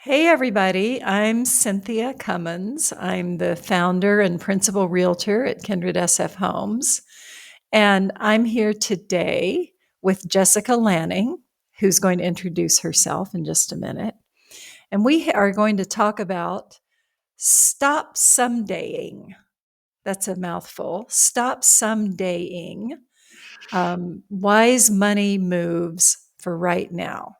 Hey, everybody. I'm Cynthia Cummins. I'm the founder and principal realtor at Kindred SF Homes. And I'm here today with Jessica Lanning, who's going to introduce herself in just a minute. And we are going to talk about stop somedaying. That's a mouthful. Stop somedaying. Wise money moves for right now.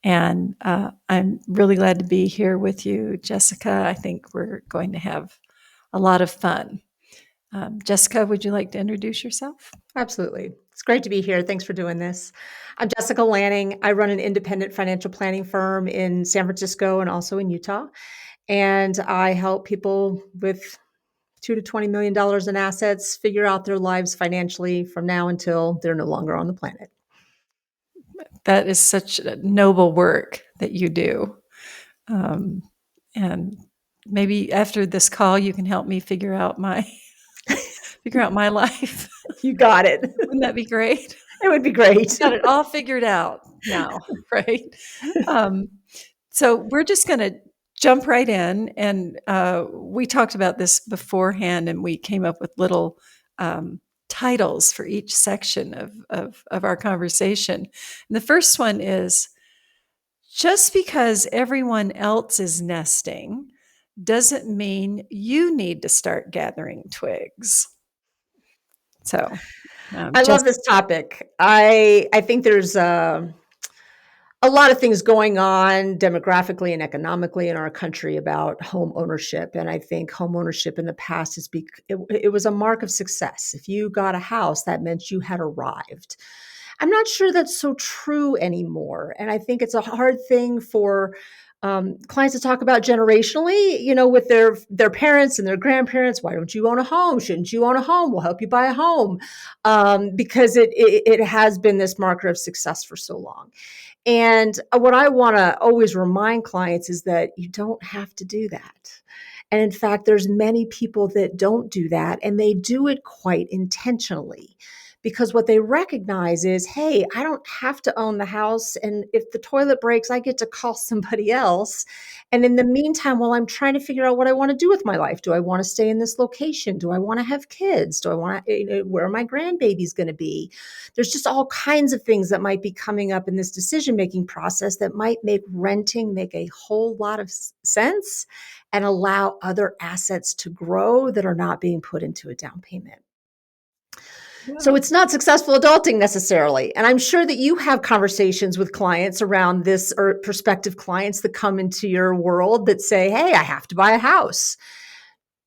And I'm really glad to be here with you, Jessica. I think we're going to have a lot of fun. Jessica, would you like to introduce yourself? Absolutely. It's great to be here. Thanks for doing this. I'm Jessica Lanning. I run an independent financial planning firm in San Francisco and also in Utah. And I help people with $2 to $20 million in assets figure out their lives financially from now until they're no longer on the planet. That is such a noble work that you do. Um, and maybe after this call, you can help me figure out my life. You got it. Wouldn't that be great? It would be great. Got it all figured out now, right? Um, so we're just going to jump right in, and we talked about this beforehand, and we came up with little titles for each section of our conversation. And the first one is just because everyone else is nesting doesn't mean you need to start gathering twigs. So, I love just this topic. I think there's a lot of things going on demographically and economically in our country about home ownership. And I think home ownership in the past it was a mark of success. If you got a house, that meant you had arrived. I'm not sure that's so true anymore. And I think it's a hard thing for clients to talk about generationally, with their parents and their grandparents. Why don't you own a home? Shouldn't you own a home? We'll help you buy a home, because it has been this marker of success for so long. And what I want to always remind clients is that you don't have to do that. And in fact, there's many people that don't do that, and they do it quite intentionally, because what they recognize is, hey, I don't have to own the house. And if the toilet breaks, I get to call somebody else. And in the meantime, while I'm trying to figure out what I want to do with my life, do I want to stay in this location? Do I want to have kids? Do I want to, where are my grandbabies going to be? There's just all kinds of things that might be coming up in this decision making process that might make renting make a whole lot of sense and allow other assets to grow that are not being put into a down payment. So it's not successful adulting necessarily. And I'm sure that you have conversations with clients around this, or prospective clients that come into your world that say, hey, I have to buy a house.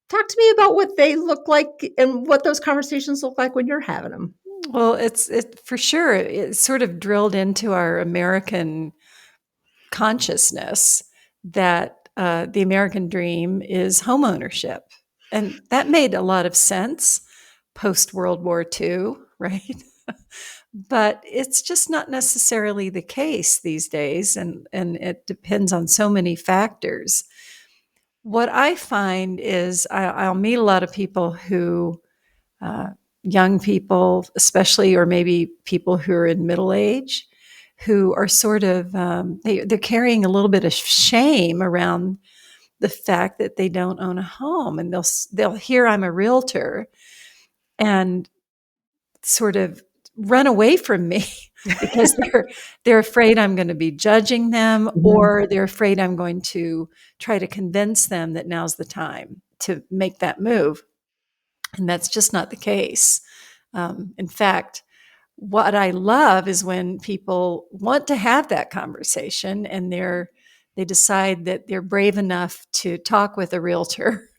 Talk to me about what they look like and what those conversations look like when you're having them. well, it for sure. It's sort of drilled into our American consciousness that the American dream is homeownership, and that made a lot of sense post World War II, right? But it's just not necessarily the case these days, and it depends on so many factors. What I find is I'll meet a lot of people who, uh, young people, especially, or maybe people who are in middle age, who are sort of they're carrying a little bit of shame around the fact that they don't own a home, and they'll hear I'm a realtor and sort of run away from me because they're afraid I'm going to be judging them, Mhm. or they're afraid I'm going to try to convince them that now's the time to make that move. And that's just not the case. In fact, what I love is when people want to have that conversation and they decide that they're brave enough to talk with a realtor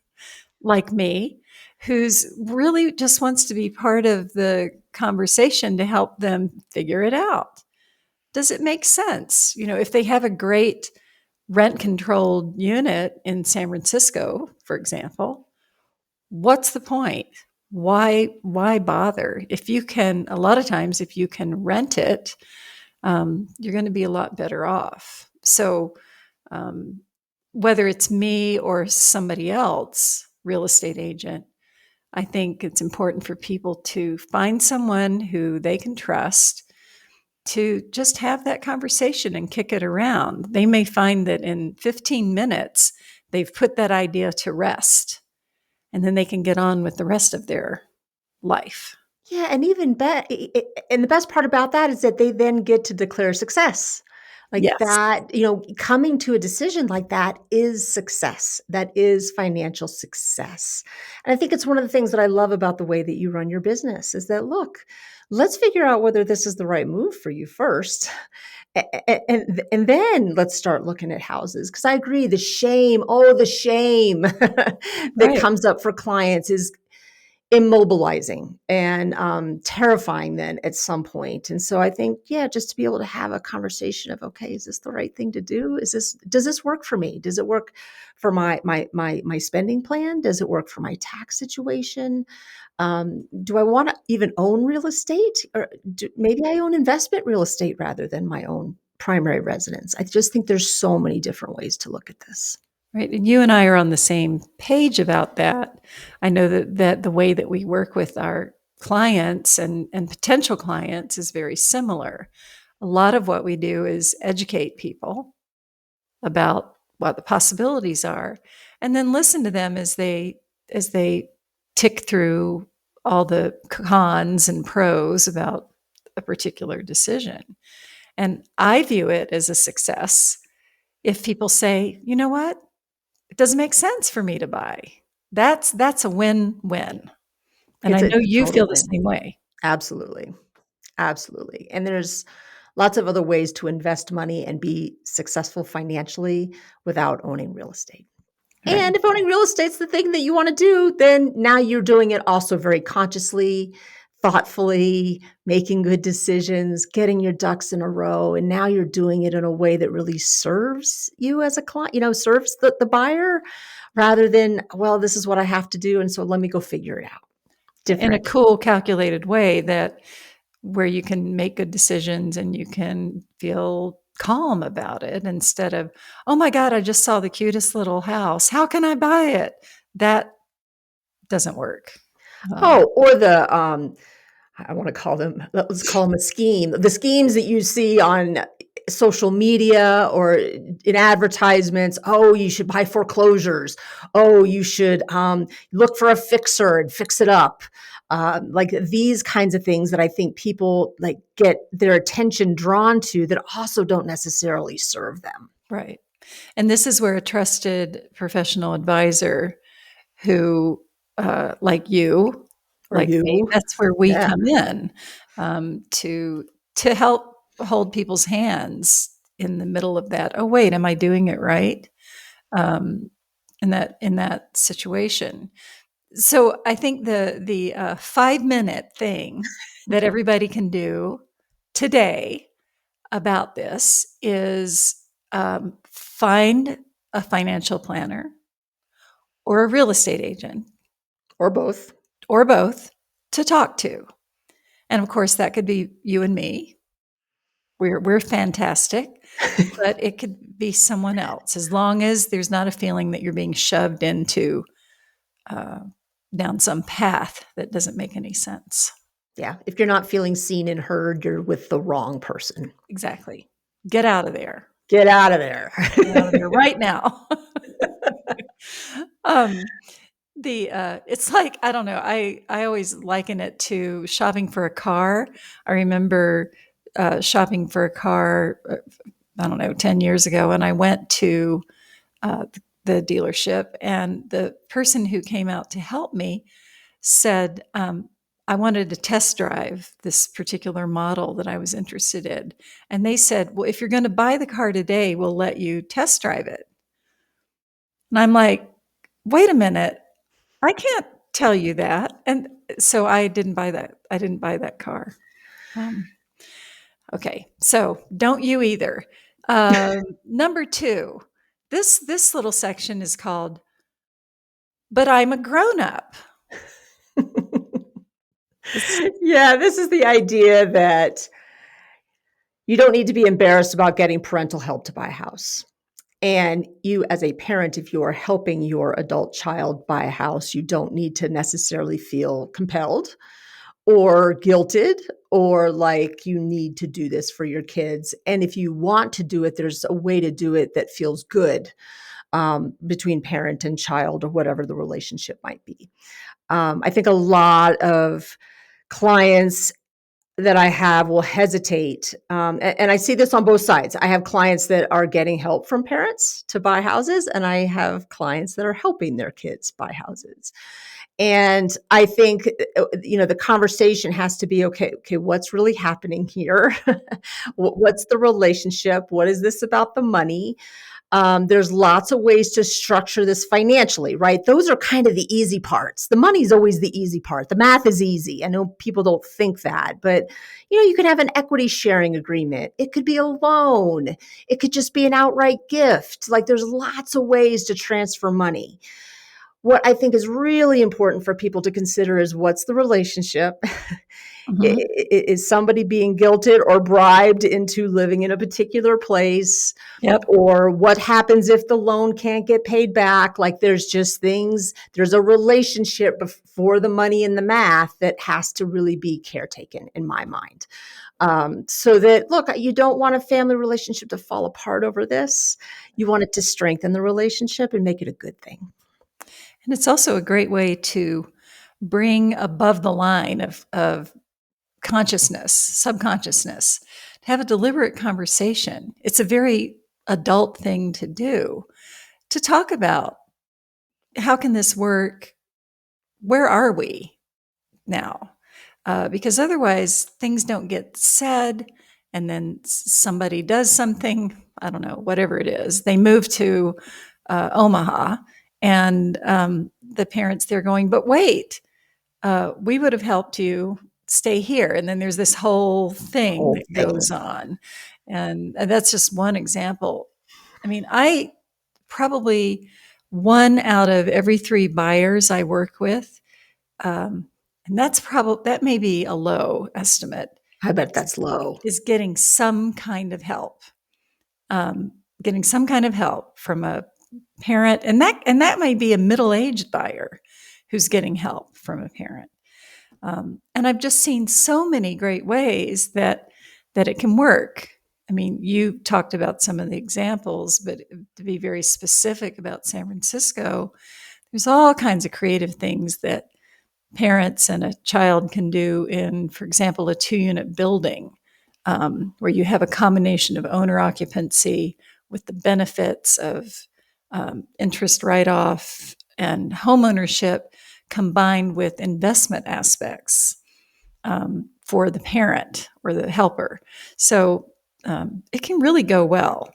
like me, who's really just wants to be part of the conversation to help them figure it out. Does it make sense? If they have a great rent controlled unit in San Francisco, for example, what's the point? Why bother? If you can, a lot of times, if you can rent it, you're going to be a lot better off. So, um, whether it's me or somebody else, real estate agent, I think it's important for people to find someone who they can trust to just have that conversation and kick it around. They may find that in 15 minutes, they've put that idea to rest, and then they can get on with the rest of their life. Yeah, and even and the best part about that is that they then get to declare success. Like Yes, that, coming to a decision like that is success. That is financial success. And I think it's one of the things that I love about the way that you run your business is that, look, let's figure out whether this is the right move for you first. And then let's start looking at houses. Because I agree, the shame that right. comes up for clients is immobilizing and terrifying then at some point. And so I think, yeah, just to be able to have a conversation of, okay, is this the right thing to do? Does this work for me? Does it work for my spending plan? Does it work for my tax situation? Do I want to even own real estate, or maybe I own investment real estate rather than my own primary residence? I just think there's so many different ways to look at this. Right. And you and I are on the same page about that. I know that the way that we work with our clients and potential clients is very similar. A lot of what we do is educate people about what the possibilities are, and then listen to them as they tick through all the cons and pros about a particular decision. And I view it as a success if people say, you know what, it doesn't make sense for me to buy. That's a win-win. And I It's a know you total feel the win. same way. Absolutely. Absolutely. And there's lots of other ways to invest money and be successful financially without owning real estate. Right. And if owning real estate's the thing that you want to do, then now you're doing it also very consciously, thoughtfully, making good decisions, getting your ducks in a row. And now you're doing it in a way that really serves you as a client, serves the buyer rather than, well, this is what I have to do. And so let me go figure it out. In a Different. cool, calculated way that where you can make good decisions and you can feel calm about it instead of, "Oh my god, I just saw the cutest little house. How can I buy it?" That doesn't work. Oh, or I want to call them, let's call them a scheme. The schemes that you see on social media or in advertisements. Oh, you should buy foreclosures. Oh, you should look for a fixer and fix it up. Like these kinds of things that I think people like get their attention drawn to that also don't necessarily serve them. Right. And this is where a trusted professional advisor who, like you, Or like me, you. that's where we Yeah. come in, to help hold people's hands in the middle of that. "Oh, wait, am I doing it right?" Um, in that situation. So I think the 5-minute thing that everybody can do today about this is, find a financial planner or a real estate agent Or both. or both to talk to. And of course, that could be you and me. We're fantastic, but it could be someone else as long as there's not a feeling that you're being shoved into uh, down some path that doesn't make any sense. Yeah. If you're not feeling seen and heard, you're with the wrong person. Exactly. Get out of there. Get out of there. Get out of there right now. um, it's like, I don't know, I always liken it to shopping for a car. I remember shopping for a car, I don't know, 10 years ago, and I went to uh, the dealership, and the person who came out to help me said, I wanted to test drive this particular model that I was interested in. And they said, "Well, if you're going to buy the car today, we'll let you test drive it." And I'm like, "Wait a minute, I can't tell you that." And so I didn't buy that. I didn't buy that car. Um, okay, so don't you either. Number two, this little section is called "But I'm a grown up." This, Yeah, this is the idea that you don't need to be embarrassed about getting parental help to buy a house. And you, as a parent, if you are helping your adult child buy a house, you don't need to necessarily feel compelled or guilted or like you need to do this for your kids. And if you want to do it, there's a way to do it that feels good between parent and child or whatever the relationship might be. I think a lot of clients that I have will hesitate. And I see this on both sides. I have clients that are getting help from parents to buy houses, and I have clients that are helping their kids buy houses. And I think, the conversation has to be okay, what's really happening here? What's the relationship? What is this about the money? There's lots of ways to structure this financially, right? Those are kind of the easy parts. The money's always the easy part. The math is easy. I know people don't think that, but you could have an equity sharing agreement. It could be a loan. It could just be an outright gift. Like there's lots of ways to transfer money. What I think is really important for people to consider is what's the relationship? Mhm. Is somebody being guilted or bribed into living in a particular place? Yep. Or what happens if the loan can't get paid back? Like there's just things, there's a relationship before the money and the math that has to really be caretaken in my mind. So that, look, you don't want a family relationship to fall apart over this. You want it to strengthen the relationship and make it a good thing. And it's also a great way to bring above the line of consciousness, subconsciousness, to have a deliberate conversation. It's a very adult thing to do, to talk about how can this work? Where are we now? Because otherwise, things don't get said, and then somebody does something, I don't know, whatever it is. They move to Omaha, and the parents there going, but wait, we would have helped you stay here. And then there's this whole thing Whole that thing. goes on. And that's just one example. I mean, I probably one out of every three buyers I work with, and that may be a low estimate, I bet that's low. is getting some kind of help, um, getting some kind of help from a parent, and that may be a middle-aged buyer who's getting help from a parent. And I've just seen so many great ways that it can work. I mean, you talked about some of the examples, but to be very specific about San Francisco, there's all kinds of creative things that parents and a child can do in, for example, a 2-unit building, where you have a combination of owner occupancy with the benefits of interest write-off and homeownership combined with investment aspects for the parent or the helper. So it can really go well.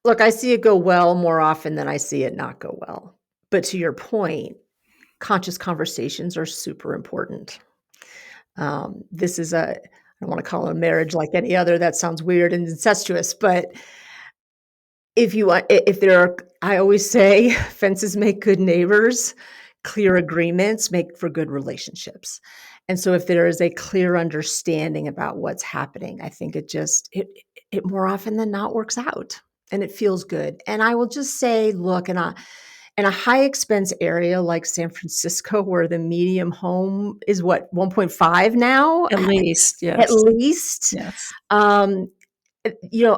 Look, I see it go well more often than I see it not go well. But to your point, conscious conversations are super important. This is I don't want to call it a marriage like any other. That sounds weird and incestuous. But if you want, if there are, I always say, fences make good neighbors. Clear agreements make for good relationships. And so, if there is a clear understanding about what's happening, I think it more often than not works out, and it feels good. And I will just say, look, in a high expense area like San Francisco, where the medium home is what, 1.5 now, At least, at yes. least. Yes. Um,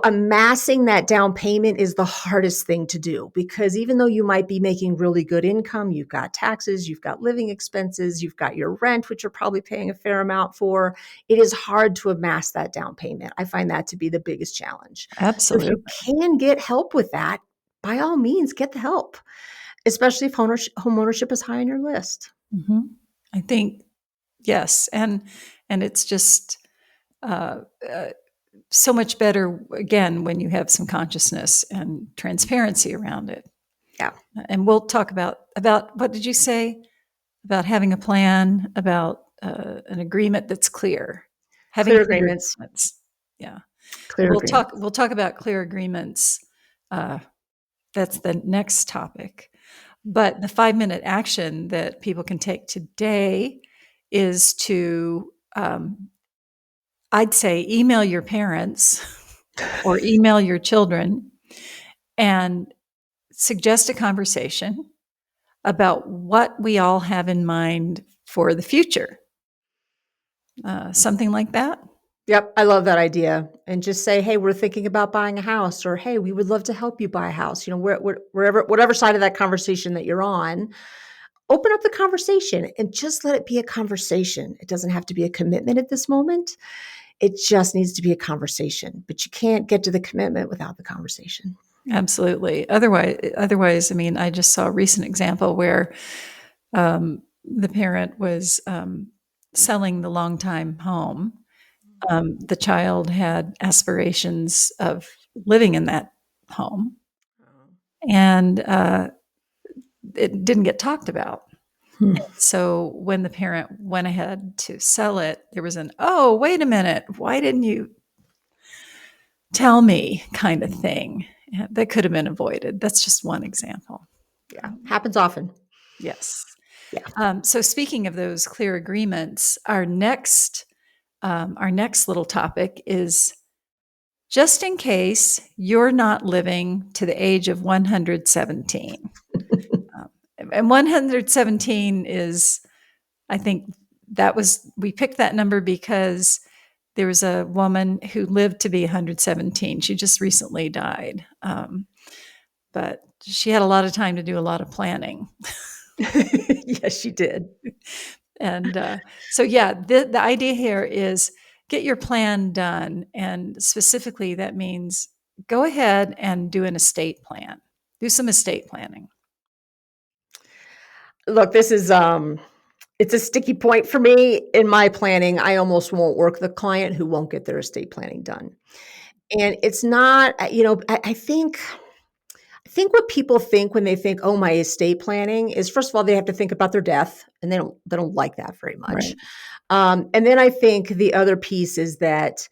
Amassing that down payment is the hardest thing to do, because even though you might be making really good income, you've got taxes, you've got living expenses, you've got your rent, which you're probably paying a fair amount for. It is hard to amass that down payment. I find that to be the biggest challenge. So if you Absolutely. can get help with that, by all means, get the help, especially if homeownership is high on your list. Hmm. I think yes, and it's just uh, uh, so much better again when you have some consciousness and transparency around it. Yeah, And we'll talk about what did you say about having a plan, about an agreement that's clear, having clear clear agreements, agreements. Yeah, clear agreements. we'll talk about clear agreements. Uh, that's the next topic. But the 5-minute action that people can take today is to, I'd say, email your parents or email your children and suggest a conversation about what we all have in mind for the future. something like that. Yep, I love that idea. And just say, "Hey, we're thinking about buying a house," or, "Hey, we would love to help you buy a house." Wherever, whatever side of that conversation that you're on, open up the conversation and just let it be a conversation. It doesn't have to be a commitment at this moment. It just needs to be a conversation. But you can't get to the commitment without the conversation. Absolutely. Otherwise, I mean, I just saw a recent example where the parent was selling the longtime home. The child had aspirations of living in that home, and it didn't get talked about. Hmm. So when the parent went ahead to sell it, there was an, oh, wait a minute, why didn't you tell me kind of thing. Yeah, that could have been avoided. That's just one example. Yeah, happens often. Yes. Yeah. So speaking of those clear agreements, our next little topic is just in case you're not living to the age of 117. Um, and 117 is, I think we picked that number because there was a woman who lived to be 117. She just recently died. But she had a lot of time to do a lot of planning. Yes, she did. And so, yeah, the idea here is get your plan done. And specifically, that means go ahead and do an estate plan, do some estate planning. Look, this is it's a sticky point for me in my planning. I almost won't work the client who won't get their estate planning done. And it's not, I think what people think when they think, "Oh, my estate planning," is first of all, they have to think about their death, and they don't like that very much. Right. And then I think the other piece is that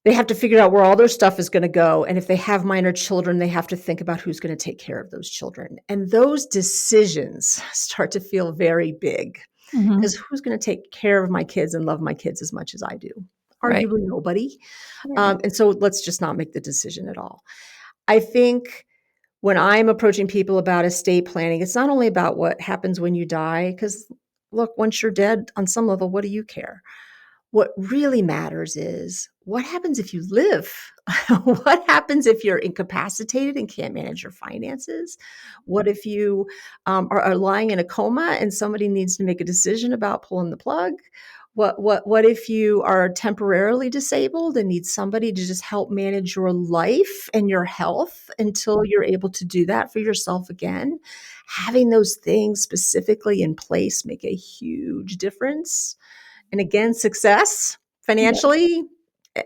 they have to figure out where all their stuff is gonna go, and if they have minor children, they have to think about who's gonna take care of those children. And those decisions start to feel very big, Hmm. because who's gonna take care of my kids and love my kids as much as I do? Right. Arguably nobody. Right. And so let's just not make the decision at all. I think when I'm approaching people about estate planning, it's not only about what happens when you die, because look, once you're dead, on some level, what do you care? What really matters is what happens if you live? What happens if you're incapacitated and can't manage your finances? What if you are lying in a coma and somebody needs to make a decision about pulling the plug? What if you are temporarily disabled and need somebody to just help manage your life and your health until you're able to do that for yourself again? Having those things specifically in place make a huge difference. And again, success Yeah. financially,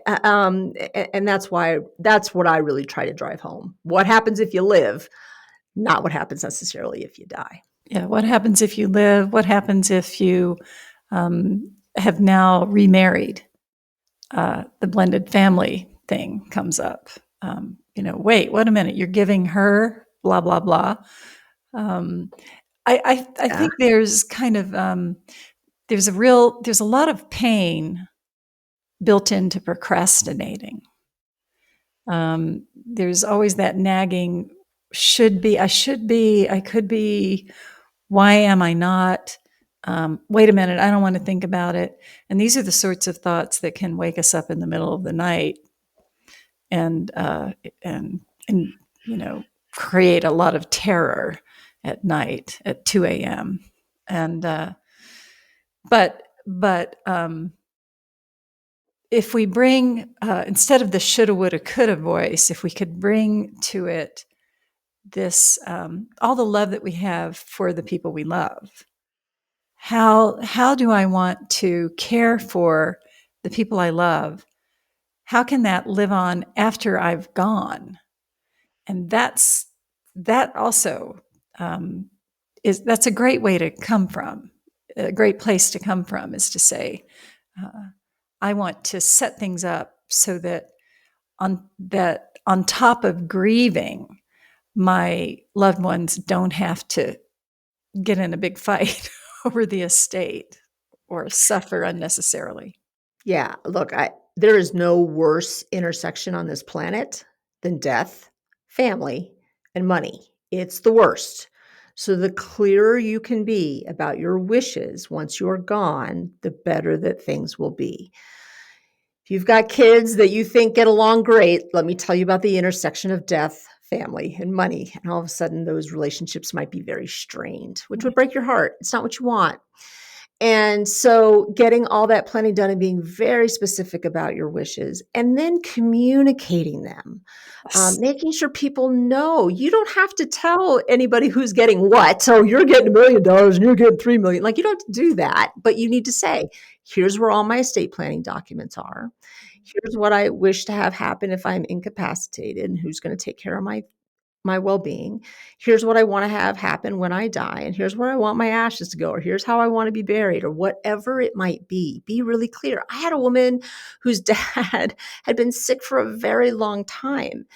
and that's what I really try to drive home. What happens if you live, not what happens necessarily if you die. Yeah. What happens if you live? What happens if you have now remarried? The blended family thing comes up. Wait, wait a minute, you're giving her blah, blah, blah. Um, I Yeah. think there's kind of there's a lot of pain built into procrastinating. There's always that nagging should be, I could be, why am I not? Wait a minute, I don't want to think about it. And these are the sorts of thoughts that can wake us up in the middle of the night and and create a lot of terror at night at 2 a.m. And but if we bring instead of the shoulda, woulda, coulda voice, if we could bring to it this all the love that we have for the people we love, how do I want to care for the people I love? How can that live on after I've gone? And that also um, that's a great way to come from. A great place to come from is to say, uh, I want to set things up so that on top of grieving, my loved ones don't have to get in a big fight over the estate or suffer unnecessarily. Yeah, look, there is no worse intersection on this planet than death, family, and money. It's the worst. So the clearer you can be about your wishes once you're gone, the better that things will be. If you've got kids that you think get along great, let me tell you about the intersection of death, family, and money. And all of a sudden, those relationships might be very strained, which would break your heart. It's not what you want. And so, getting all that planning done and being very specific about your wishes and then communicating them, Yes. making sure people know. You don't have to tell anybody who's getting what. So, you're getting $1 million and you're getting 3 million. Like, you don't have to do that, but you need to say, here's where all my estate planning documents are. Here's what I wish to have happen if I'm incapacitated and who's going to take care of my well-being. Here's what I want to have happen when I die, and here's where I want my ashes to go, or here's how I want to be buried, or whatever it might be. Be really clear. I had a woman whose dad had been sick for a very long time.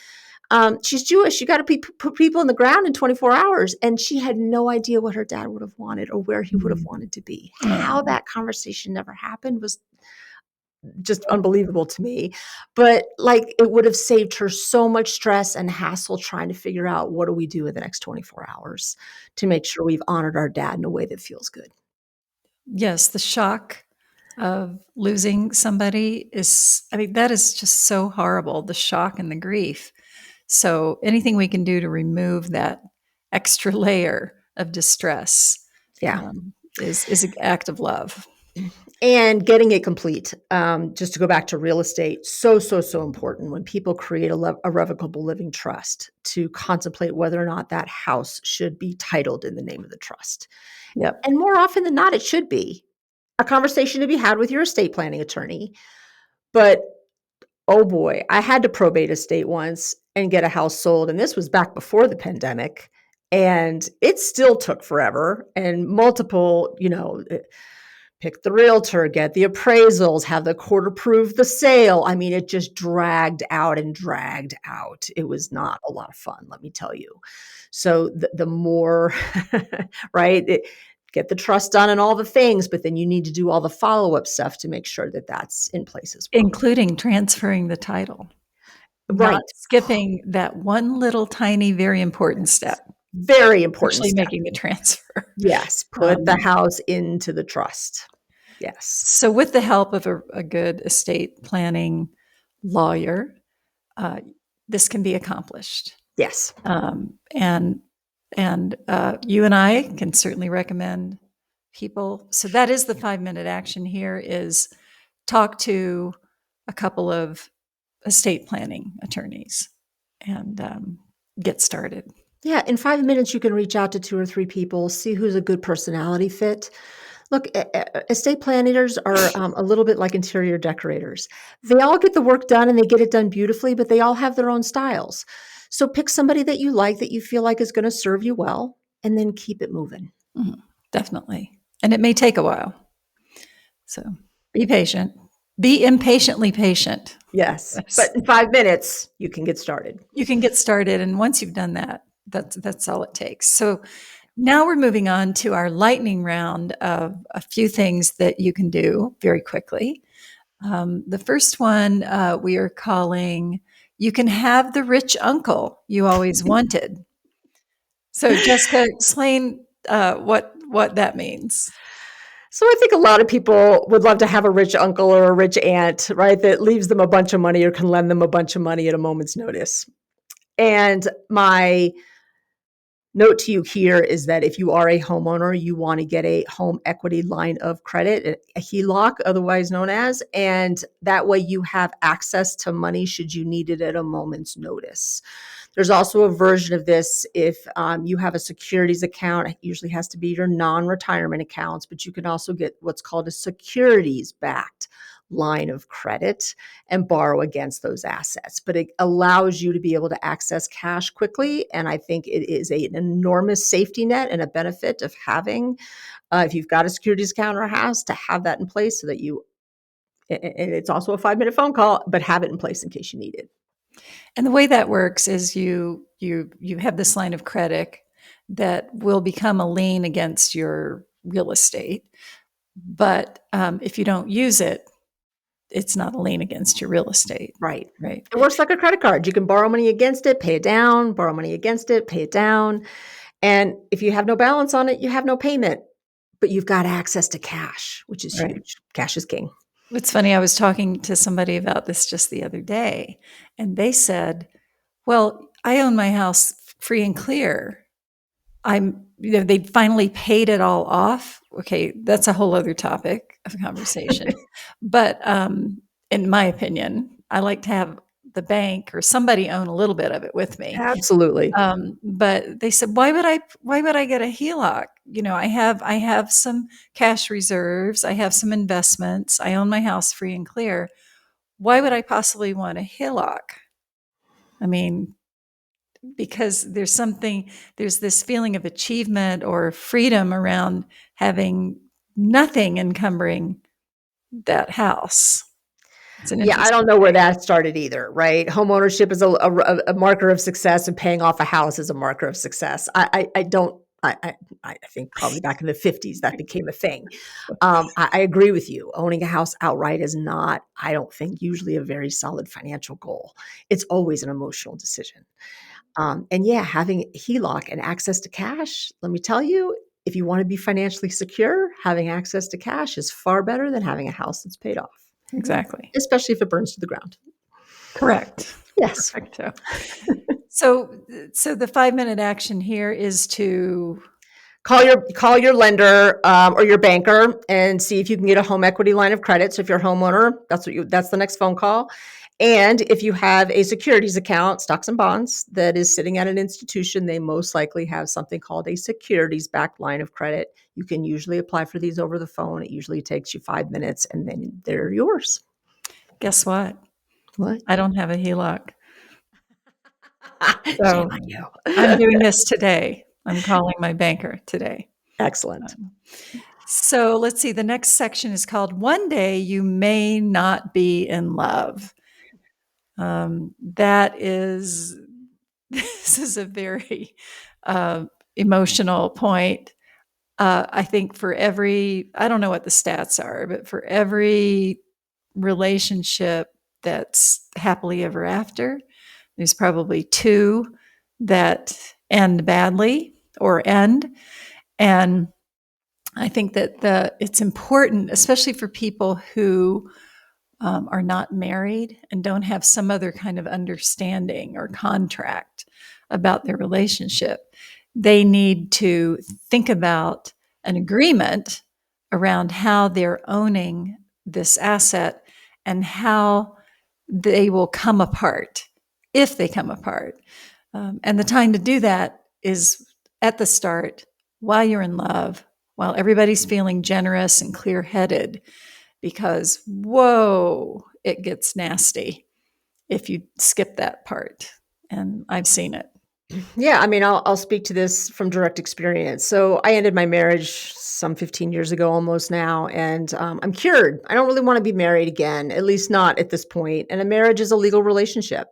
She's Jewish. You got to put people in the ground in 24 hours. And she had no idea what her dad would have wanted or where he would have wanted to be. How Oh, that conversation never happened was just unbelievable to me. But like, it would have saved her so much stress and hassle trying to figure out what do we do in the next 24 hours to make sure we've honored our dad in a way that feels good. yes, the shock of losing somebody is, I mean, that is just so horrible, the shock and the grief. So anything we can do to remove that extra layer of distress Yeah. is an act of love. And getting it complete. Just to go back to real estate, so important when people create a revocable living trust to contemplate whether or not that house should be titled in the name of the trust. Yep. And more often than not, it should be a conversation to be had with your estate planning attorney. But oh boy, I had to probate a state once and get a house sold, and this was back before the pandemic, and it still took forever and multiple, pick the realtor, get the appraisals, have the court approve the sale. I mean, it just dragged out and dragged out. It was not a lot of fun, let me tell you. So the more, right, get the trust done and all the things, but then you need to do all the follow-up stuff to make sure that that's in place as well. Including transferring the title, not Right. skipping that one little tiny, very important Yes. step, Very important actually step. making the transfer. Yes. Put the Um, house into the trust. Yes. so, with the help of a good estate planning lawyer, uh, this can be accomplished. Yes. Um, and you and I can certainly recommend people. So that is the 5 minute action here: is talk to a couple of estate planning attorneys and get started. Yeah. In 5 minutes, you can reach out to two or three people, see who's a good personality fit. Look, estate planners are a little bit like interior decorators. They all get the work done and they get it done beautifully, but they all have their own styles. So pick somebody that you like, that you feel like is going to serve you well, and then keep it moving. Mhm, definitely. And it may take a while. So be patient. Be impatiently patient. Yes. Yes. But in 5 minutes, you can get started. You can get started. And once you've done that, that's all it takes. So now we're moving on to our lightning round of a few things that you can do very quickly. The first one we are calling "You Can Have the Rich Uncle You Always Wanted." So, Jessica, explain what that means. So I think a lot of people would love to have a rich uncle or a rich aunt, right? That leaves them a bunch of money or can lend them a bunch of money at a moment's notice. And my note to you here is that if you are a homeowner, you want to get a home equity line of credit, a HELOC, otherwise known as, and that way you have access to money should you need it at a moment's notice. There's also a version of this if you have a securities account. It usually has to be your non-retirement accounts, but you can also get what's called a securities-backed line of credit and borrow against those assets. But it allows you to be able to access cash quickly. And I think it is an enormous safety net and a benefit of having, if you've got a securities account or a house, to have that in place so that you, and it's also a 5 minute phone call, but have it in place in case you need it. And the way that works is you have this line of credit that will become a lien against your real estate, but if you don't use it, it's not a lien against your real estate, Right. right? It works like a credit card. You can borrow money against it, pay it down, borrow money against it, pay it down. And if you have no balance on it, you have no payment, but you've got access to cash, which is Right. huge. Cash is king. It's funny, I was talking to somebody about this just the other day, and they said, "Well, I own my house free and clear. They finally paid it all off." Okay, that's a whole other topic of conversation. But in my opinion, I like to have the bank or somebody own a little bit of it with me. Absolutely. But they said, why would I get a HELOC? I have some cash reserves, I have some investments, I own my house free and clear. Why would I possibly want a HELOC? I mean, because there's this feeling of achievement or freedom around having nothing encumbering that house. It's an Yeah, I interesting don't know where thing. that started either, right? Homeownership is a marker of success, and paying off a house is a marker of success. I don't. I think probably back in the 50s that became a thing. I agree with you. Owning a house outright is not, I don't think, usually a very solid financial goal. It's always an emotional decision. And yeah, having HELOC and access to cash, let me tell you, if you want to be financially secure, having access to cash is far better than having a house that's paid off, Exactly. especially if it burns to the ground. Correct. Yes. Perfecto. So the 5-minute action here is to Call your lender, or your banker, and see if you can get a home equity line of credit. So if you're a homeowner, that's the next phone call. And if you have a securities account, stocks and bonds, that is sitting at an institution, they most likely have something called a securities backed line of credit. You can usually apply for these over the phone. It usually takes you 5 minutes, and then they're yours. guess what? What? I don't have a HELOC. Shame So on you. I'm doing this today. I'm calling my banker today. Excellent. So let's see. The next section is called One Day You May Not Be in Love. That is, this is a very emotional point. I think for every, I don't know what the stats are, but for every relationship that's happily ever after, there's probably two that end badly or end. And I think that it's important, especially for people who are not married and don't have some other kind of understanding or contract about their relationship. They need to think about an agreement around how they're owning this asset and how they will come apart if they come apart. And the time to do that is at the start, while you're in love, while everybody's feeling generous and clear headed, because whoa, it gets nasty if you skip that part. And I've seen it. Yeah, I mean, I'll speak to this from direct experience. So I ended my marriage some 15 years ago, almost now, and I'm cured. I don't really want to be married again, at least not at this point. And a marriage is a legal relationship.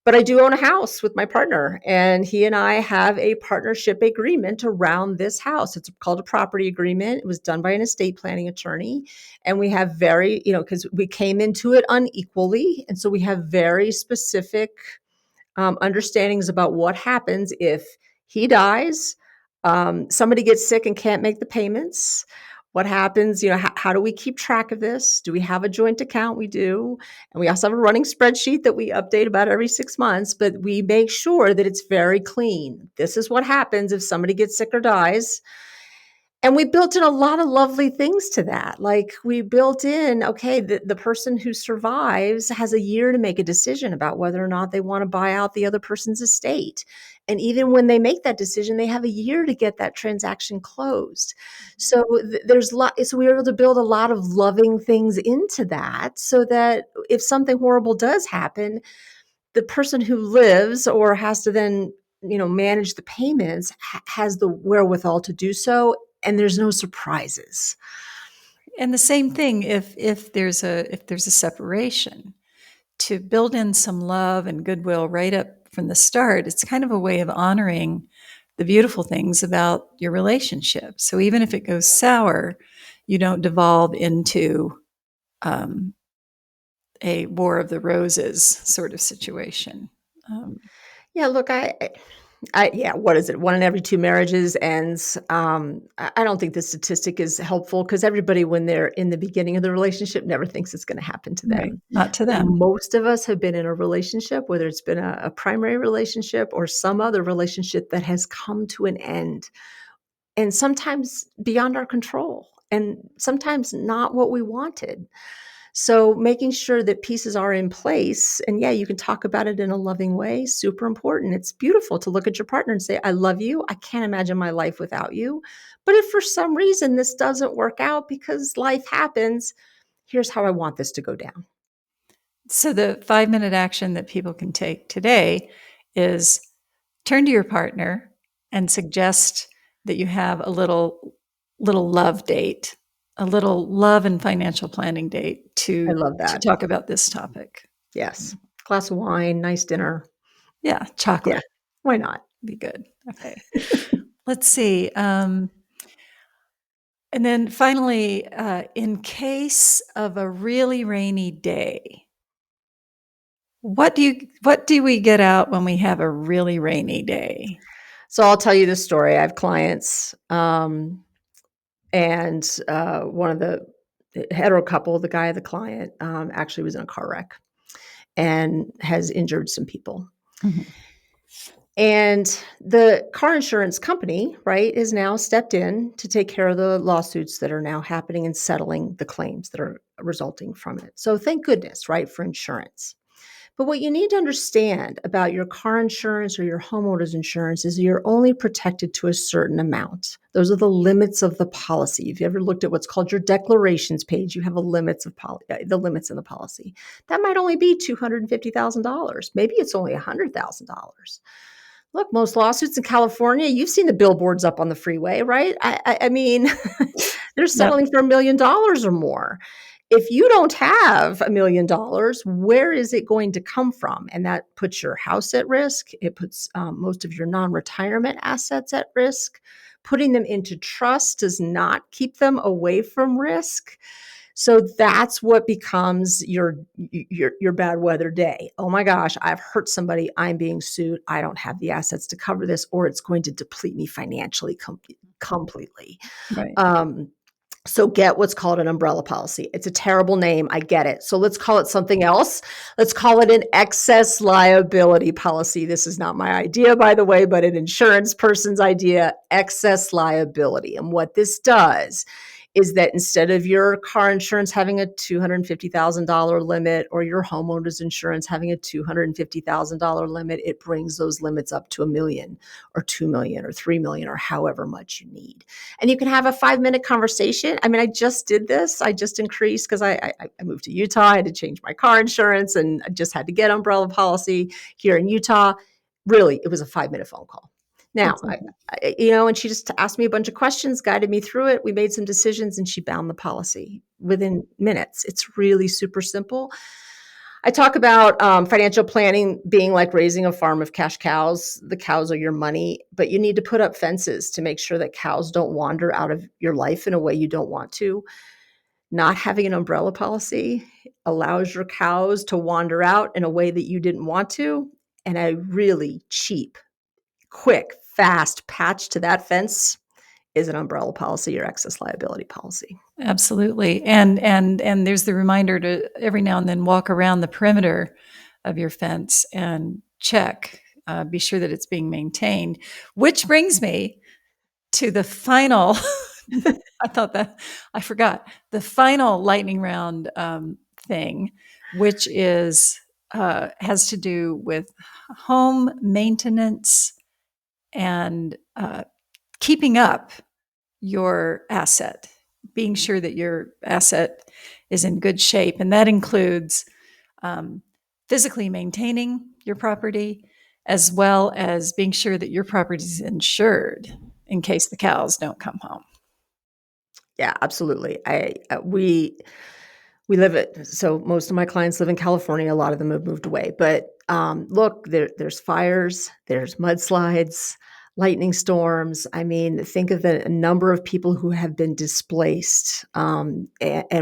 But I do own a house with my partner, and he and I have a partnership agreement around this house. It's called a property agreement. It was done by an estate planning attorney. And we have very, because we came into it unequally. And so we have very specific understandings about what happens if he dies, somebody gets sick and can't make the payments. What happens? How do we keep track of this? Do we have a joint account? We do. And we also have a running spreadsheet that we update about every 6 months, but we make sure that it's very clean. This is what happens if somebody gets sick or dies. And we built in a lot of lovely things to that. Like we built in, okay, the person who survives has a year to make a decision about whether or not they want to buy out the other person's estate. And even when they make that decision, they have a year to get that transaction closed. So so we were able to build a lot of loving things into that so that if something horrible does happen, the person who lives or has to then manage the payments has the wherewithal to do so, and there's no surprises. And the same thing if there's a separation, to build in some love and goodwill right up from the start. It's kind of a way of honoring the beautiful things about your relationship. So even if it goes sour, you don't devolve into um, a war of the roses sort of situation. Um, Yeah, look, Yeah, what is it? One in every two marriages ends. I don't think the statistic is helpful because everybody, when they're in the beginning of the relationship, never thinks it's going to happen to Right. them. Not to But them. most of us have been in a relationship, whether it's been a primary relationship or some other relationship that has come to an end, and sometimes beyond our control, and sometimes not what we wanted. So making sure that pieces are in place, and yeah, you can talk about it in a loving way, super important. It's beautiful to look at your partner and say, I love you. I can't imagine my life without you. But if for some reason this doesn't work out because life happens, here's how I want this to go down. So the 5-minute action that people can take today is turn to your partner and suggest that you have a little love date, a little love and financial planning date I to love that. talk about this topic. Yes. Glass of wine, nice dinner. Yeah, Yeah. chocolate Why not? be good. Okay. Let's see. And then finally, in case of a really rainy day, what do we get out when we have a really rainy day? So I'll tell you this story. I have clients, and one of the hetero couple, the guy, the client, actually was in a car wreck and has injured some people. Mhm. And the car insurance company, right, is now stepped in to take care of the lawsuits that are now happening and settling the claims that are resulting from it. So thank goodness, right, for insurance. But what you need to understand about your car insurance or your homeowner's insurance is you're only protected to a certain amount. Those are the limits of the policy. If you ever looked at what's called your declarations page, you have the limits in the policy. That might only be $250,000. Maybe it's only $100,000. Look, most lawsuits in California, you've seen the billboards up on the freeway, right? I mean, they're Yep. settling for $1 million or more. If you don't have $1 million, where is it going to come from? And that puts your house at risk. It puts most of your non retirement assets at risk. Putting them into trust does not keep them away from risk. So that's what becomes your bad weather day. Oh my gosh, I've hurt somebody. I'm being sued. I don't have the assets to cover this, or it's going to deplete me financially completely. Right. Um, so get what's called an umbrella policy. It's a terrible name. I get it. So let's call it something else. Let's call it an excess liability policy. This is not my idea, by the way, but an insurance person's idea, excess liability. And what this does is that instead of your car insurance having a $250,000 limit or your homeowner's insurance having a $250,000 limit, it brings those limits up to $1 million or $2 million or $3 million or however much you need. And you can have a 5-minute conversation. I mean, I just did this. I just increased because I moved to Utah. I had to change my car insurance and I just had to get umbrella policy here in Utah. Really, it was a 5-minute phone call. Now, That's okay. and she just asked me a bunch of questions, guided me through it. We made some decisions and she bound the policy within minutes. It's really super simple. I talk about financial planning being like raising a farm of cash cows. The cows are your money, but you need to put up fences to make sure that cows don't wander out of your life in a way you don't want to. Not having an umbrella policy allows your cows to wander out in a way that you didn't want to. And a really cheap, quick, fast patch to that fence is an umbrella policy or excess liability policy. Absolutely. And there's the reminder to every now and then walk around the perimeter of your fence and check, be sure that it's being maintained. Which brings me to the final. I thought that I forgot the final lightning round thing, which is has to do with home maintenance and keeping up your asset, being sure that your asset is in good shape. And that includes um, physically maintaining your property, as well as being sure that your property is insured in case the cows don't come home. Yeah, absolutely. We live it. So most of my clients live in California. A lot of them have moved away. But look, there's fires, there's mudslides. lightning storms. I mean, think of the number of people who have been displaced, and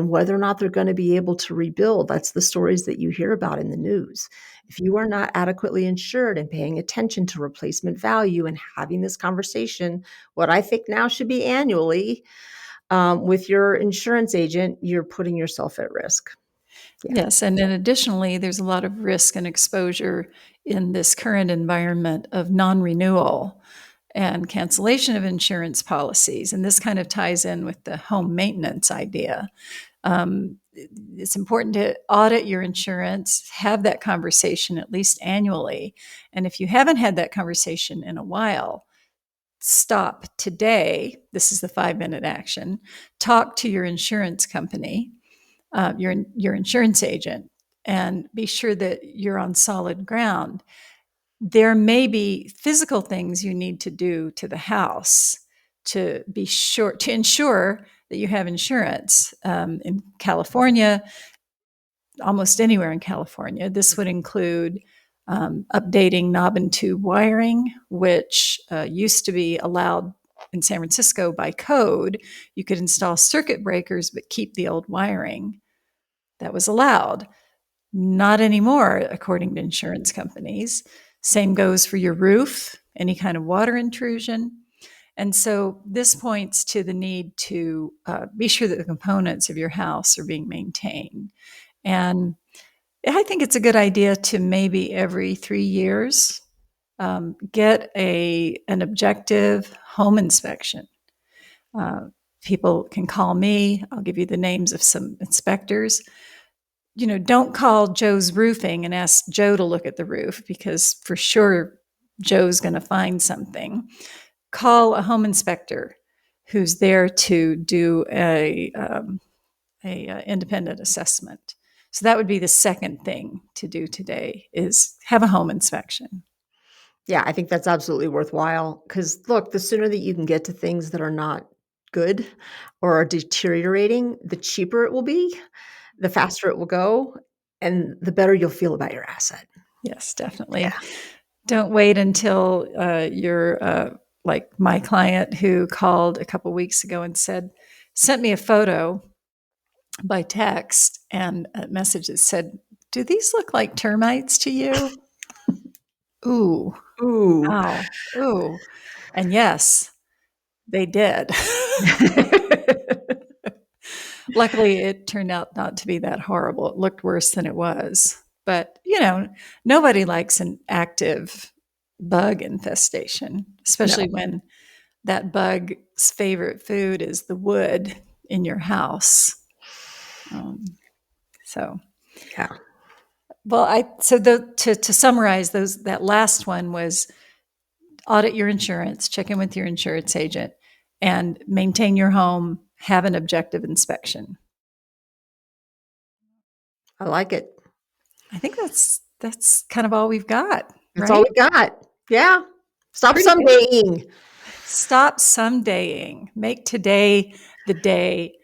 whether or not they're going to be able to rebuild. That's the stories that you hear about in the news. If you are not adequately insured and paying attention to replacement value and having this conversation, what I think now should be annually, with your insurance agent, you're putting yourself at risk. Yeah. Yes, and then additionally, there's a lot of risk and exposure in this current environment of non-renewal and cancellation of insurance policies. And this kind of ties in with the home maintenance idea. It's important to audit your insurance, have that conversation at least annually. And if you haven't had that conversation in a while, stop today. This is the 5-minute action. Talk to your insurance company, your insurance agent, and be sure that you're on solid ground. There may be physical things you need to do to the house to be sure to ensure that you have insurance. In California, almost anywhere in California, this would include updating knob and tube wiring, which used to be allowed in San Francisco by code. You could install circuit breakers but keep the old wiring. That was allowed. Not anymore, according to insurance companies. Same goes for your roof, any kind of water intrusion. And so this points to the need to be sure that the components of your house are being maintained. And I think it's a good idea to maybe every 3 years get an objective home inspection. People can call me. I'll give you the names of some inspectors. Don't call Joe's Roofing and ask Joe to look at the roof, because for sure Joe's going to find something. Call a home inspector who's there to do a independent assessment. So that would be the second thing to do today, is have a home inspection. Yeah, I think that's absolutely worthwhile, because look, the sooner that you can get to things that are not good or are deteriorating, the cheaper it will be, the faster it will go, and the better you'll feel about your asset. Yes, definitely. Yeah. Don't wait until you're like my client who called a couple weeks ago and sent me a photo by text and a message that said, "Do these look like termites to you?" Ooh, Ooh. wow, ooh. And yes, they did. Luckily, it turned out not to be that horrible. It looked worse than it was. But, nobody likes an active bug infestation, especially No. when that bug's favorite food is the wood in your house. So, Yeah. well, to summarize that last one was audit your insurance, check in with your insurance agent, and maintain your home, have an objective inspection. I like it. I think that's kind of all we've got, That's all right? we got. Yeah. Stop Pretty good. somedaying. Stop somedaying. Make today the day.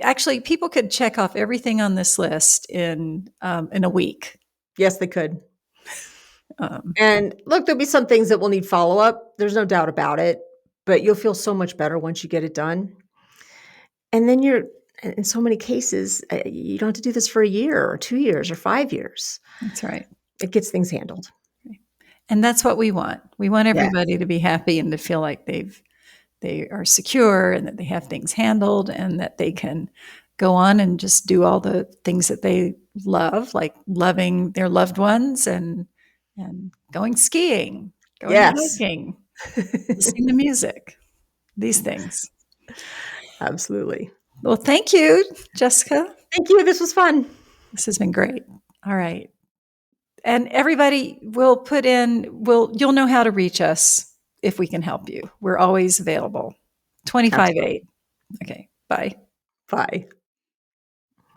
Actually, people could check off everything on this list in a week. Yes, they could. Um, And look, there'll be some things that will need follow-up. There's no doubt about it, but you'll feel so much better once you get it done. And then in so many cases, you don't have to do this for a year or 2 years or 5 years. that's right. It gets things handled. And that's what we want. We want Yes. everybody to be happy and to feel like they are secure and that they have things handled and that they can go on and just do all the things that they love, like loving their loved ones and going skiing, going Yes. hiking, listening to music, these things. Absolutely. Well, thank you, Jessica. Thank you. This was fun. This has been great. All right. And everybody you'll know how to reach us if we can help you. We're always available. 25/8. Absolutely. Okay. Bye. Bye.